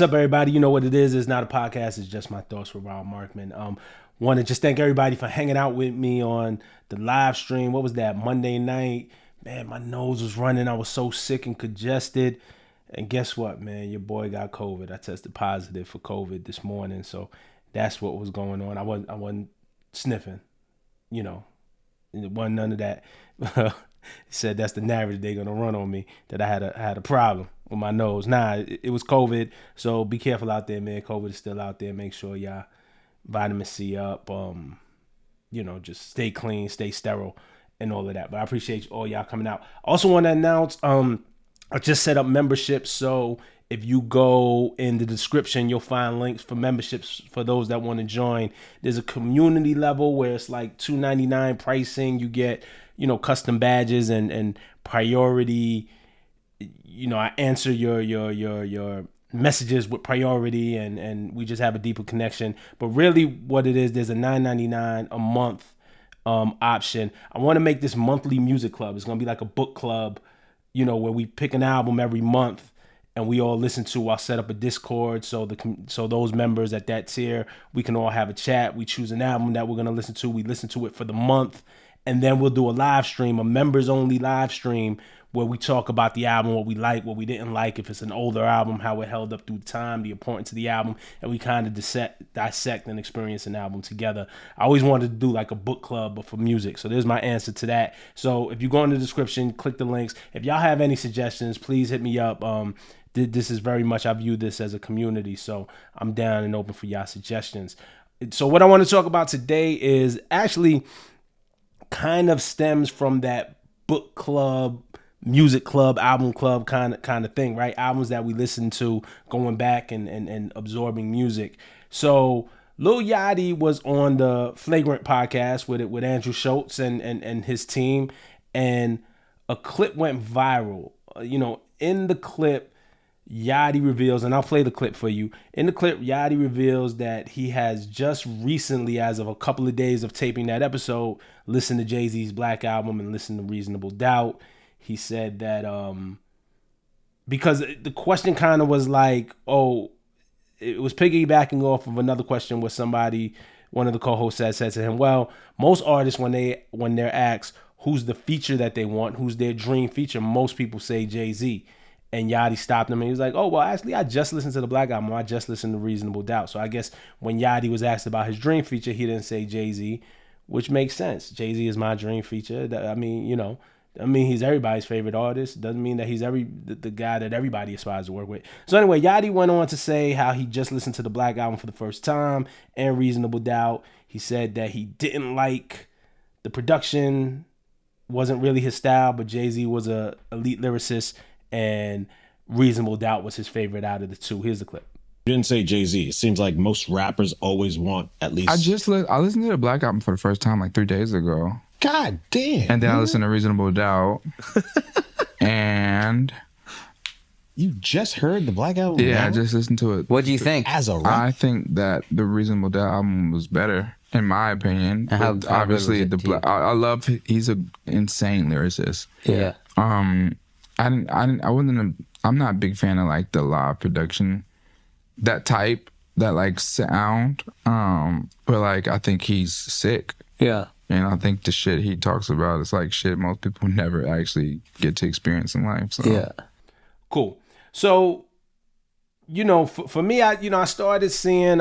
What's up, everybody? You know what it is. It's not a podcast. It's just my thoughts with Rob Markman. Want to just thank everybody for hanging out with me on the live stream. What was that? Monday night. Man, my nose was running. I was so sick and congested. And guess what, man? Your boy got COVID. I tested positive for COVID this morning. So that's what was going on. I wasn't sniffing. You know, it wasn't none of that. Said that's the narrative they're gonna run on me, that I had a problem with my nose. Nah, it was COVID. So be careful out there, man. COVID is still out there. Make sure y'all vitamin C up. Just stay clean, stay sterile, and all of that. But I appreciate all y'all coming out. Also want to announce, I just set up memberships. So if you go in the description, you'll find links for memberships for those that want to join. There's a community level where it's like $2.99 pricing. You get, custom badges and priority. I answer your messages with priority, and we just have a deeper connection. But really what it is, there's a $9.99 a month option. I want to make this monthly music club. It's going to be like a book club, where we pick an album every month and we all listen to. I'll set up a Discord so those members at that tier, we can all have a chat. We choose an album that we're going to listen to. We listen to it for the month, and then we'll do a live stream, a members only live stream, where we talk about the album, what we like, what we didn't like, if it's an older album, how it held up through time, the importance of the album, and we kind of dissect and experience an album together. I always wanted to do like a book club, but for music. So there's my answer to that. So if you go in the description, click the links. If y'all have any suggestions, please hit me up. This is very much, I view this as a community, so I'm down and open for y'all suggestions. So what I want to talk about today is actually kind of stems from that book club, music club, album club kind of thing, right? Albums that we listen to, going back and absorbing music. So Lil Yachty was on the Flagrant Podcast with Andrew Schultz and his team, and a clip went viral. In the clip, Yachty reveals, and I'll play the clip for you. In the clip, Yachty reveals that he has just recently, as of a couple of days of taping that episode, listened to Jay-Z's Black Album and listened to Reasonable Doubt. He said that because the question kind of was like, it was piggybacking off of another question where one of the co-hosts said to him, well, most artists, when they're asked who's the feature that they want, who's their dream feature, most people say Jay-Z. And Yachty stopped him and he was like, oh, well, actually, I just listened to the Black Album. I just listened to Reasonable Doubt. So I guess when Yachty was asked about his dream feature, he didn't say Jay-Z, which makes sense. Jay-Z is my dream feature. He's everybody's favorite artist. Doesn't mean that he's the guy that everybody aspires to work with. So anyway, Yachty went on to say how he just listened to the Black Album for the first time and Reasonable Doubt. He said that he didn't like the production, wasn't really his style, but Jay-Z was a elite lyricist, and Reasonable Doubt was his favorite out of the two. Here's the clip. You didn't say Jay-Z. It seems like most rappers always want at least... I listened to the Black Album for the first time like 3 days ago. God damn. And then I listened to Reasonable Doubt. And... You just heard the Black Album? Yeah, I just listened to it. What do you think? As a rapper? I think that the Reasonable Doubt album was better, in my opinion. How obviously, good was it to you? I love... He's an insane lyricist. Yeah. I'm not a big fan of like the live production, that type, that like sound. But like I think he's sick. Yeah. And I think the shit he talks about is like shit most people never actually get to experience in life. So. Yeah. Cool. So, for me, I started seeing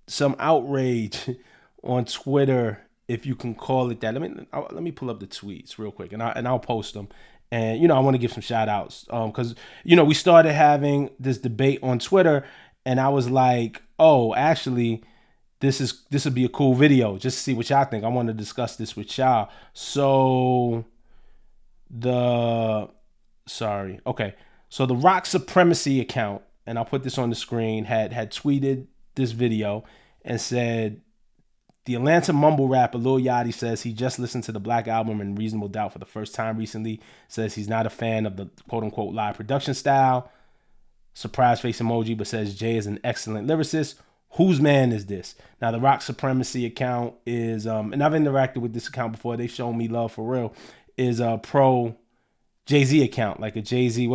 some outrage on Twitter, if you can call it that. Let me pull up the tweets real quick, and I'll post them. And, I want to give some shout outs because, we started having this debate on Twitter, and I was like, oh, actually, this would be a cool video just to see what y'all think. I want to discuss this with y'all. So the Rock Supremacy account, and I'll put this on the screen, had tweeted this video and said, the Atlanta mumble rapper Lil Yachty says he just listened to the Black Album and Reasonable Doubt for the first time recently. Says he's not a fan of the quote-unquote live production style. Surprise face emoji, but says Jay is an excellent lyricist. Whose man is this? Now, the Rock Supremacy account is, and I've interacted with this account before. They've shown me love for real, is a pro Jay-Z account, like a Jay-Z.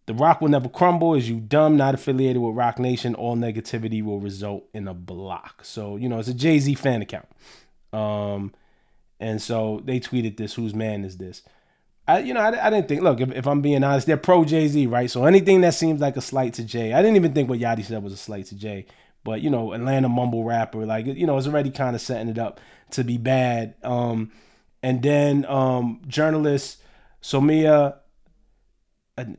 The The Rock will never crumble. Is you dumb, not affiliated with Rock Nation? All negativity will result in a block. So, it's a Jay-Z fan account. And so they tweeted this, whose man is this? I didn't think, look, if I'm being honest, they're pro Jay-Z, right? So anything that seems like a slight to Jay, I didn't even think what Yachty said was a slight to Jay. But, Atlanta mumble rapper, like, it's already kind of setting it up to be bad. And then journalist Somia,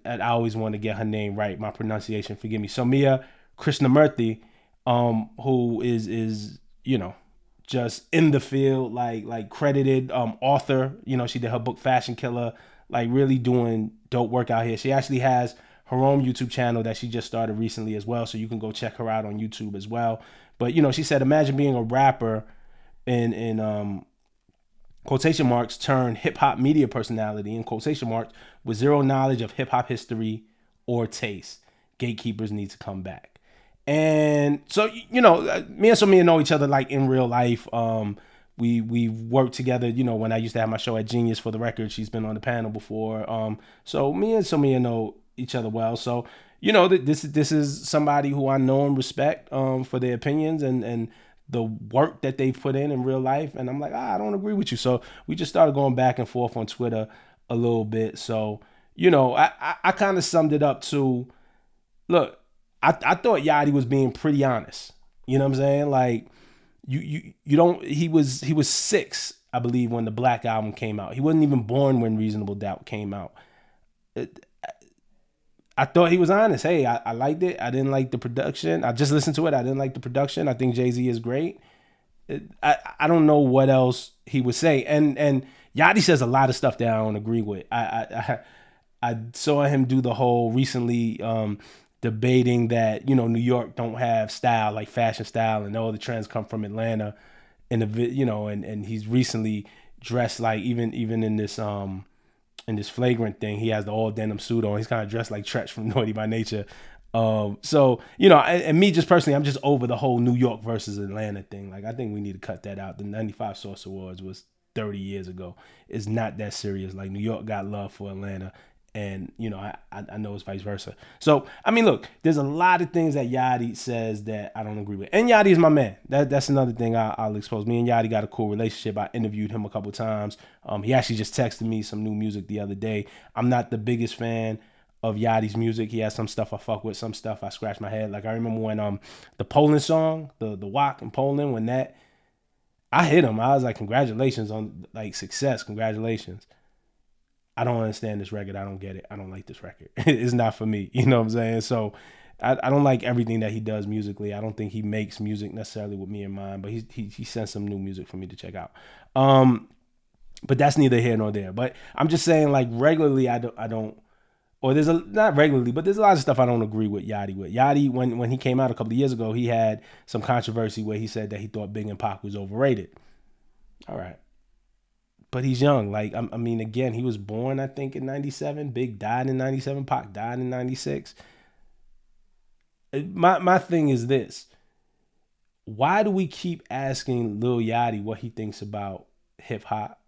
I always want to get her name right, my pronunciation, forgive me, Somia Krishnamurthy, who is just in the field, like credited author. She did her book Fashion Killer, like really doing dope work out here. She actually has her own YouTube channel that she just started recently as well, so you can go check her out on YouTube as well. But she said, imagine being a rapper in quotation marks turn hip hop media personality in quotation marks with zero knowledge of hip hop history or taste. Gatekeepers need to come back. And so, me and Somia know each other like in real life. We worked together, when I used to have my show at Genius, for the record. She's been on the panel before. So me and Somia know each other well. So, this is somebody who I know and respect for their opinions and the work that they put in real life. And I'm like, I don't agree with you. So we just started going back and forth on Twitter a little bit. So, I kind of summed it up to, look, I thought Yachty was being pretty honest. You know what I'm saying? Like, you don't. He was 6, I believe, when the Black album came out. He wasn't even born when Reasonable Doubt came out. I thought he was honest. Hey, I liked it. I didn't like the production. I just listened to it. I didn't like the production. I think Jay-Z is great. I don't know what else he would say. And Yachty says a lot of stuff that I don't agree with. I saw him do the whole recently. Debating that New York don't have style, like fashion style, and all the trends come from Atlanta, and and he's recently dressed like even in this Flagrant thing, he has the all denim suit on. He's kind of dressed like Tretch from Naughty by Nature. So and me just personally, I'm just over the whole New York versus Atlanta thing. Like, I think we need to cut that out. The 95 Source Awards was 30 years ago. It's not that serious. Like, New York got love for Atlanta. And, I know it's vice versa. So, I mean, look, there's a lot of things that Yachty says that I don't agree with. And Yachty is my man. That's another thing I'll expose. Me and Yachty got a cool relationship. I interviewed him a couple times. He actually just texted me some new music the other day. I'm not the biggest fan of Yachty's music. He has some stuff I fuck with, some stuff I scratch my head. Like, I remember when the Poland song, the Walk in Poland, when that, I hit him. I was like, congratulations on, like, success. Congratulations. I don't understand this record. I don't get it. I don't like this record. It's not for me. You know what I'm saying? So I don't like everything that he does musically. I don't think he makes music necessarily with me in mind, but he sends some new music for me to check out. But that's neither here nor there. But I'm just saying, like, regularly I don't, or not regularly, but there's a lot of stuff I don't agree with Yachty with. Yachty, when he came out a couple of years ago, he had some controversy where he said that he thought Big and Pac was overrated. All right. But he's young. Like, I mean, again, he was born, I think, in 97. Big died in 97. Pac died in 96. My thing is this. Why do we keep asking Lil Yachty what he thinks about hip-hop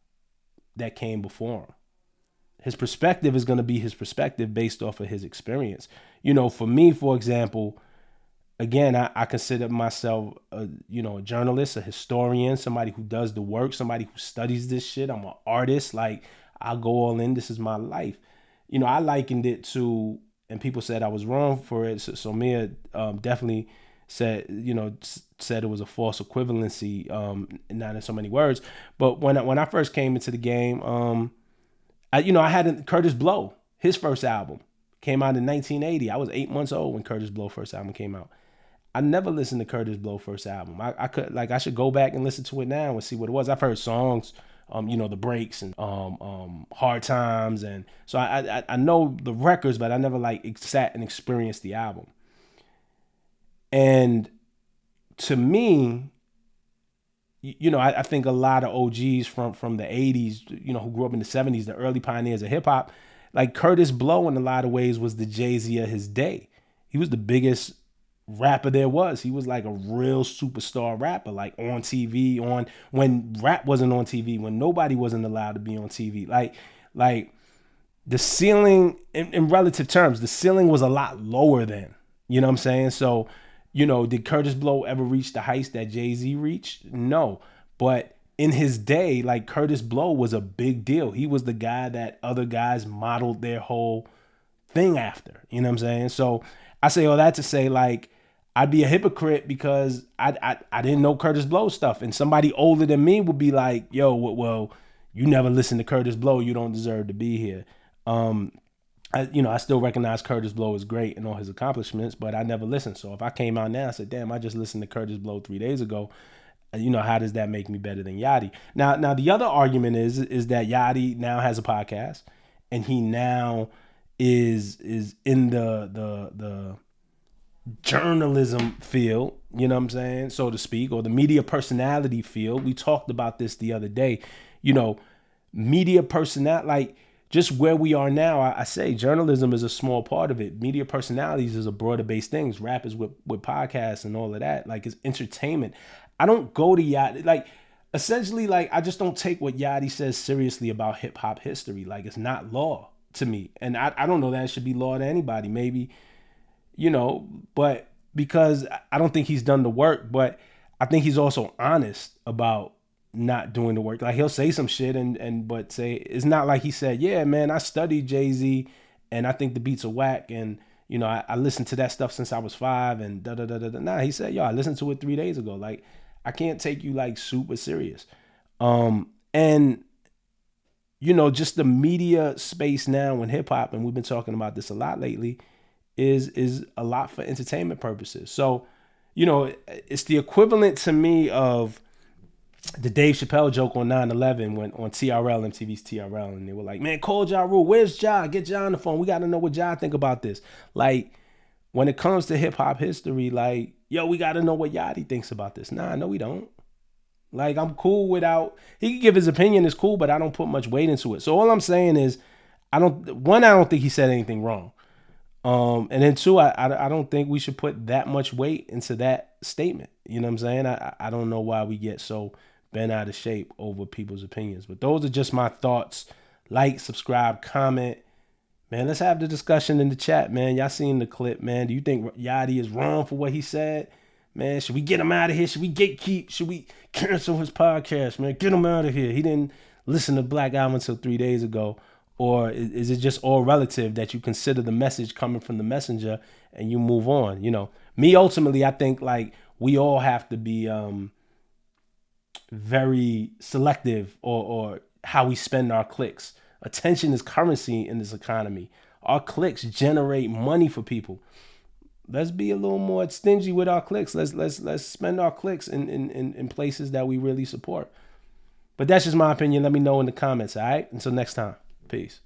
that came before him? His perspective is going to be his perspective based off of his experience. For me, for example, again, I consider myself, a journalist, a historian, somebody who does the work, somebody who studies this shit. I'm an artist. Like, I go all in. This is my life. I likened it to, and people said I was wrong for it. So Mia definitely said it was a false equivalency, not in so many words. But when I first came into the game, I had Curtis Blow, his first album came out in 1980. I was 8 months old when Curtis Blow first album came out. I never listened to Curtis Blow first album. I should go back and listen to it now and see what it was. I've heard songs, The Breaks and Hard Times, and so I know the records, but I never sat and experienced the album. And to me, I think a lot of OGs from the 80s, who grew up in the 70s, the early pioneers of hip hop, like Curtis Blow in a lot of ways was the Jay-Z of his day. He was the biggest rapper there was. He was like a real superstar rapper, like on TV, when rap wasn't on TV, when nobody wasn't allowed to be on TV. Like the ceiling in relative terms, the ceiling was a lot lower then. You know what I'm saying? So, did Curtis Blow ever reach the heights that Jay-Z reached? No. But in his day, like, Curtis Blow was a big deal. He was the guy that other guys modeled their whole thing after. You know what I'm saying? So I say all that to say, like, I'd be a hypocrite because I didn't know Curtis Blow stuff. And somebody older than me would be like, yo, well, you never listened to Curtis Blow. You don't deserve to be here. I still recognize Curtis Blow is great and all his accomplishments, but I never listened. So if I came out now and said, damn, I just listened to Curtis Blow 3 days ago, how does that make me better than Yachty? Now the other argument is that Yachty now has a podcast and he now is in the journalism field, you know what I'm saying, so to speak, or the media personality field. We talked about this the other day, media personality, like, just where we are now, I say journalism is a small part of it. Media personalities is a broader based thing. Rappers with podcasts and all of that. Like, it's entertainment. I don't go to Yachty. Like, essentially, like, I just don't take what Yachty says seriously about hip hop history. Like, it's not law to me. And I don't know that it should be law to anybody. Maybe, but because I don't think he's done the work, but I think he's also honest about not doing the work. Like, he'll say some shit but say, it's not like he said, yeah, man, I studied Jay-Z and I think the beats are whack, and I listened to that stuff since I was 5 and da da da da. Nah, he said, yo, I listened to it 3 days ago. Like, I can't take you like super serious. And just the media space now in hip hop, and we've been talking about this a lot lately, is a lot for entertainment purposes. So, it's the equivalent to me of the Dave Chappelle joke on 9/11 when on TRL, MTV's TRL, and they were like, man, call Ja Rule. Where's Ja? Get Ja on the phone. We got to know what Ja think about this. Like, when it comes to hip hop history, like, yo, we got to know what Yachty thinks about this. Nah, no, we don't. Like, I'm cool without, he can give his opinion, it's cool, but I don't put much weight into it. So all I'm saying is, I don't think he said anything wrong. And then 2, I don't think we should put that much weight into that statement. You know what I'm saying? I don't know why we get so bent out of shape over people's opinions. But those are just my thoughts. Like, subscribe, comment. Man, let's have the discussion in the chat, man. Y'all seen the clip, man. Do you think Yachty is wrong for what he said? Man, should we get him out of here? Should we gatekeep? Should we cancel his podcast, man? Get him out of here. He didn't listen to Black Album until 3 days ago. Or is it just all relative that you consider the message coming from the messenger and you move on? Me, ultimately, I think, like, we all have to be very selective or how we spend our clicks. Attention is currency in this economy. Our clicks generate money for people. Let's be a little more stingy with our clicks. Let's spend our clicks in places that we really support. But that's just my opinion. Let me know in the comments, all right? Until next time. Peace.